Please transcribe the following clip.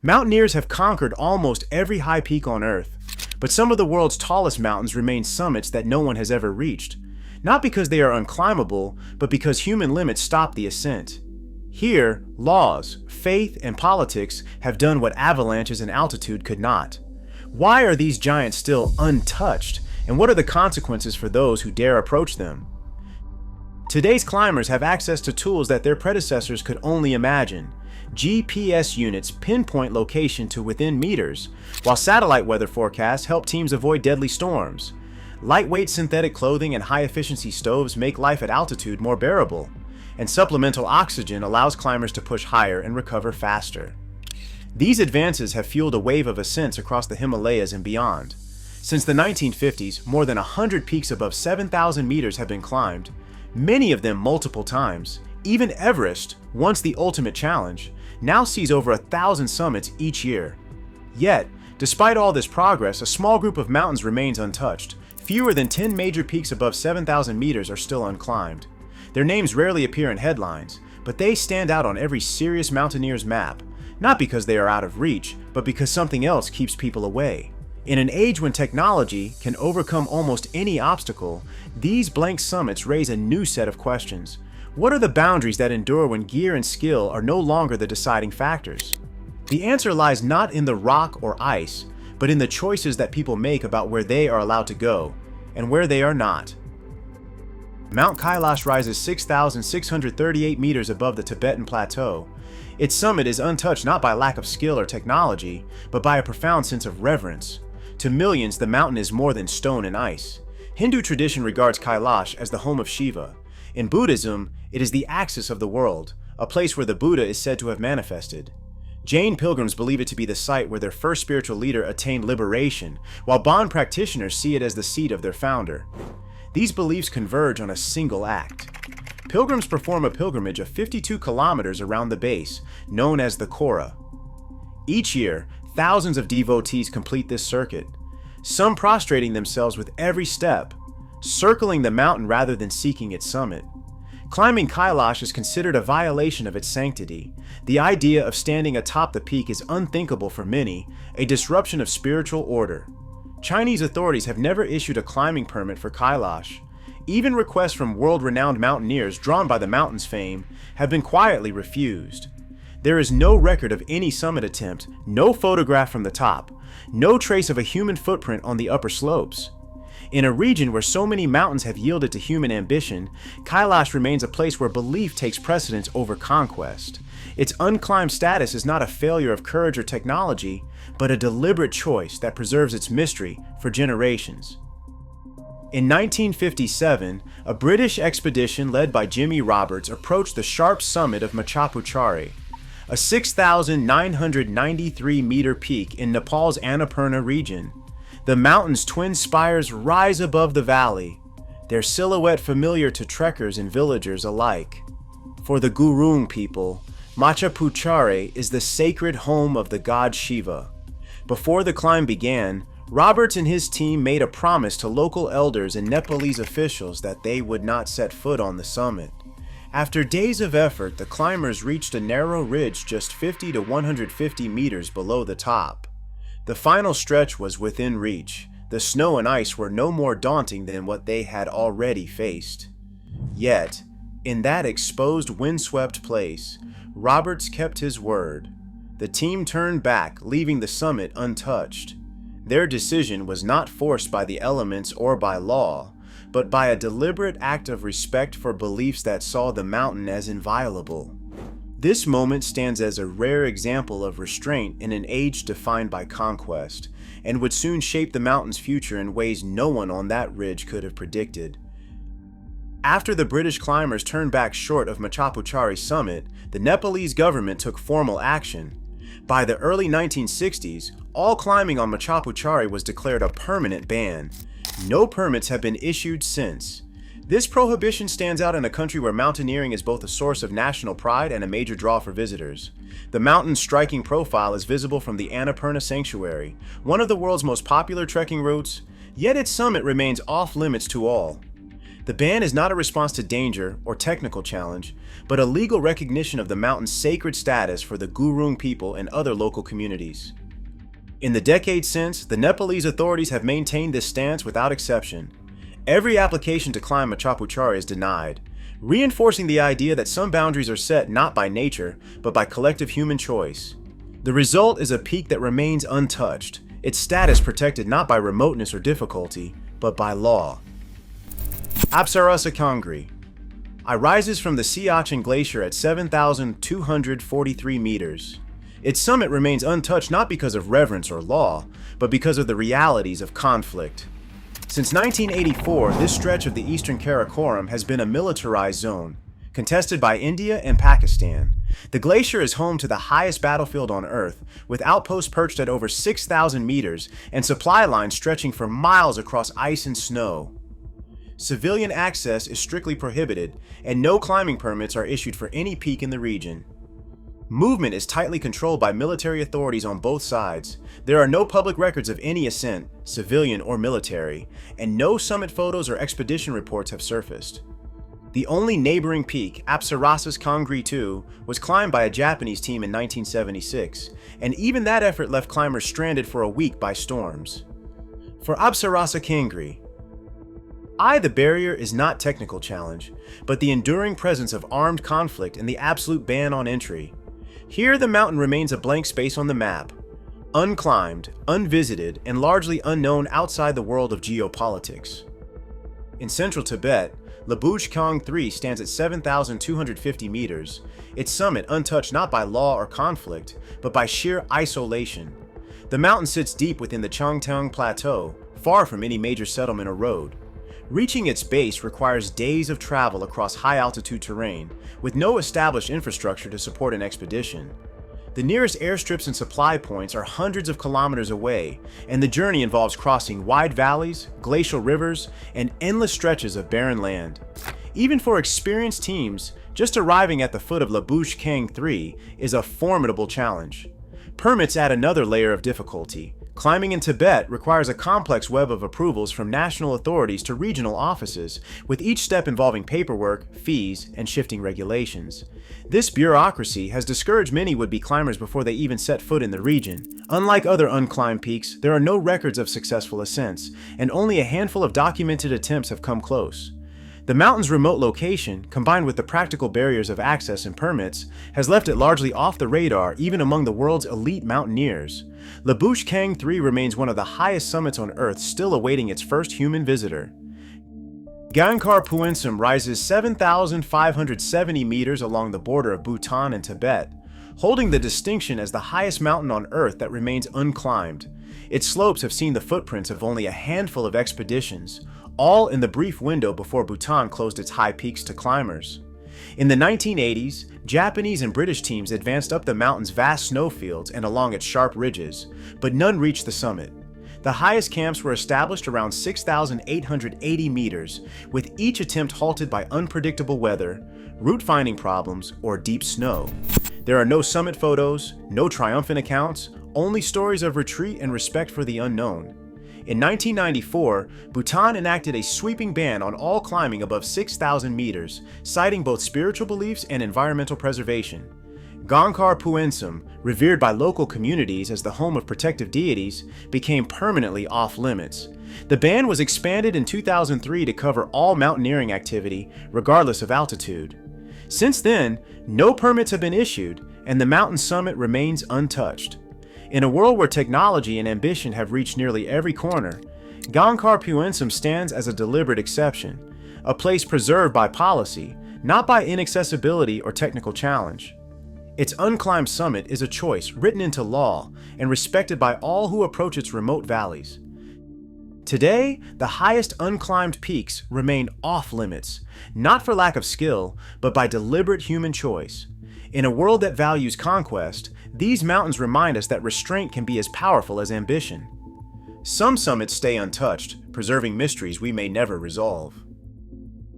Mountaineers have conquered almost every high peak on Earth, but some of the world's tallest mountains remain summits that no one has ever reached. Not because they are unclimbable, but because human limits stop the ascent. Here, laws, faith, and politics have done what avalanches and altitude could not. Why are these giants still untouched, and what are the consequences for those who dare approach them? Today's climbers have access to tools that their predecessors could only imagine. GPS units pinpoint location to within meters, while satellite weather forecasts help teams avoid deadly storms. Lightweight synthetic clothing and high-efficiency stoves make life at altitude more bearable, and supplemental oxygen allows climbers to push higher and recover faster. These advances have fueled a wave of ascents across the Himalayas and beyond. Since the 1950s, more than 100 peaks above 7,000 meters have been climbed, many of them multiple times. Even Everest, once the ultimate challenge, now sees over 1,000 summits each year. Yet, despite all this progress, a small group of mountains remains untouched. Fewer than 10 major peaks above 7,000 meters are still unclimbed. Their names rarely appear in headlines, but they stand out on every serious mountaineer's map, not because they are out of reach, but because something else keeps people away. In an age when technology can overcome almost any obstacle, these blank summits raise a new set of questions. What are the boundaries that endure when gear and skill are no longer the deciding factors? The answer lies not in the rock or ice, but in the choices that people make about where they are allowed to go, and where they are not. Mount Kailash rises 6,638 meters above the Tibetan Plateau. Its summit is untouched not by lack of skill or technology, but by a profound sense of reverence. To millions, the mountain is more than stone and ice. Hindu tradition regards Kailash as the home of Shiva. In Buddhism, it is the axis of the world, a place where the Buddha is said to have manifested. Jain pilgrims believe it to be the site where their first spiritual leader attained liberation, while Bon practitioners see it as the seat of their founder. These beliefs converge on a single act. Pilgrims perform a pilgrimage of 52 kilometers around the base, known as the Kora. Each year, thousands of devotees complete this circuit, some prostrating themselves with every step, circling the mountain rather than seeking its summit. Climbing Kailash is considered a violation of its sanctity. The idea of standing atop the peak is unthinkable for many, a disruption of spiritual order. Chinese authorities have never issued a climbing permit for Kailash. Even requests from world-renowned mountaineers drawn by the mountain's fame have been quietly refused. There is no record of any summit attempt, no photograph from the top, no trace of a human footprint on the upper slopes. In a region where so many mountains have yielded to human ambition, Kailash remains a place where belief takes precedence over conquest. Its unclimbed status is not a failure of courage or technology, but a deliberate choice that preserves its mystery for generations. In 1957, a British expedition led by Jimmy Roberts approached the sharp summit of Machapuchari, a 6,993-meter peak in Nepal's Annapurna region. The mountain's twin spires rise above the valley, their silhouette familiar to trekkers and villagers alike. For the Gurung people, Machapuchari is the sacred home of the god Shiva. Before the climb began, Roberts and his team made a promise to local elders and Nepalese officials that they would not set foot on the summit. After days of effort, the climbers reached a narrow ridge just 50 to 150 meters below the top. The final stretch was within reach. The snow and ice were no more daunting than what they had already faced. Yet, in that exposed, windswept place, Roberts kept his word. The team turned back, leaving the summit untouched. Their decision was not forced by the elements or by law, but by a deliberate act of respect for beliefs that saw the mountain as inviolable. This moment stands as a rare example of restraint in an age defined by conquest, and would soon shape the mountain's future in ways no one on that ridge could have predicted. After the British climbers turned back short of Machapuchari's summit, the Nepalese government took formal action. By the early 1960s, all climbing on Machapuchari was declared a permanent ban. No permits have been issued since. This prohibition stands out in a country where mountaineering is both a source of national pride and a major draw for visitors. The mountain's striking profile is visible from the Annapurna Sanctuary, one of the world's most popular trekking routes, yet its summit remains off-limits to all. The ban is not a response to danger or technical challenge, but a legal recognition of the mountain's sacred status for the Gurung people and other local communities. In the decades since, the Nepalese authorities have maintained this stance without exception. Every application to climb Machapuchari is denied, reinforcing the idea that some boundaries are set not by nature, but by collective human choice. The result is a peak that remains untouched, its status protected not by remoteness or difficulty, but by law. Apsarasa Kangri. It rises from the Siachen Glacier at 7,243 meters. Its summit remains untouched not because of reverence or law, but because of the realities of conflict. Since 1984, this stretch of the Eastern Karakoram has been a militarized zone, contested by India and Pakistan. The glacier is home to the highest battlefield on Earth, with outposts perched at over 6,000 meters and supply lines stretching for miles across ice and snow. Civilian access is strictly prohibited, and no climbing permits are issued for any peak in the region. Movement is tightly controlled by military authorities on both sides. There are no public records of any ascent, civilian or military, and no summit photos or expedition reports have surfaced. The only neighboring peak, Apsarasas Kangri 2, was climbed by a Japanese team in 1976, and even that effort left climbers stranded for a week by storms. For Apsarasa Kangri, the barrier is not technical challenge, but the enduring presence of armed conflict and the absolute ban on entry. Here, the mountain remains a blank space on the map, unclimbed, unvisited, and largely unknown outside the world of geopolitics. In central Tibet, Labush Kang 3 stands at 7,250 meters, its summit untouched not by law or conflict, but by sheer isolation. The mountain sits deep within the Changtang Plateau, far from any major settlement or road. Reaching its base requires days of travel across high-altitude terrain, with no established infrastructure to support an expedition. The nearest airstrips and supply points are hundreds of kilometers away, and the journey involves crossing wide valleys, glacial rivers, and endless stretches of barren land. Even for experienced teams, just arriving at the foot of Labush Kang 3 is a formidable challenge. Permits add another layer of difficulty. Climbing in Tibet requires a complex web of approvals from national authorities to regional offices, with each step involving paperwork, fees, and shifting regulations. This bureaucracy has discouraged many would-be climbers before they even set foot in the region. Unlike other unclimbed peaks, there are no records of successful ascents, and only a handful of documented attempts have come close. The mountain's remote location, combined with the practical barriers of access and permits, has left it largely off the radar even among the world's elite mountaineers. Labush Kang 3 remains one of the highest summits on Earth, still awaiting its first human visitor. Gangkhar Puensum rises 7,570 meters along the border of Bhutan and Tibet, holding the distinction as the highest mountain on Earth that remains unclimbed. Its slopes have seen the footprints of only a handful of expeditions, all in the brief window before Bhutan closed its high peaks to climbers. In the 1980s, Japanese and British teams advanced up the mountain's vast snowfields and along its sharp ridges, but none reached the summit. The highest camps were established around 6,880 meters, with each attempt halted by unpredictable weather, route-finding problems, or deep snow. There are no summit photos, no triumphant accounts, only stories of retreat and respect for the unknown. In 1994, Bhutan enacted a sweeping ban on all climbing above 6,000 meters, citing both spiritual beliefs and environmental preservation. Gangkhar Puensum, revered by local communities as the home of protective deities, became permanently off-limits. The ban was expanded in 2003 to cover all mountaineering activity, regardless of altitude. Since then, no permits have been issued, and the mountain summit remains untouched. In a world where technology and ambition have reached nearly every corner, Gangkhar Puensum stands as a deliberate exception, a place preserved by policy, not by inaccessibility or technical challenge. Its unclimbed summit is a choice written into law and respected by all who approach its remote valleys. Today, the highest unclimbed peaks remain off-limits, not for lack of skill, but by deliberate human choice. In a world that values conquest, these mountains remind us that restraint can be as powerful as ambition. Some summits stay untouched, preserving mysteries we may never resolve.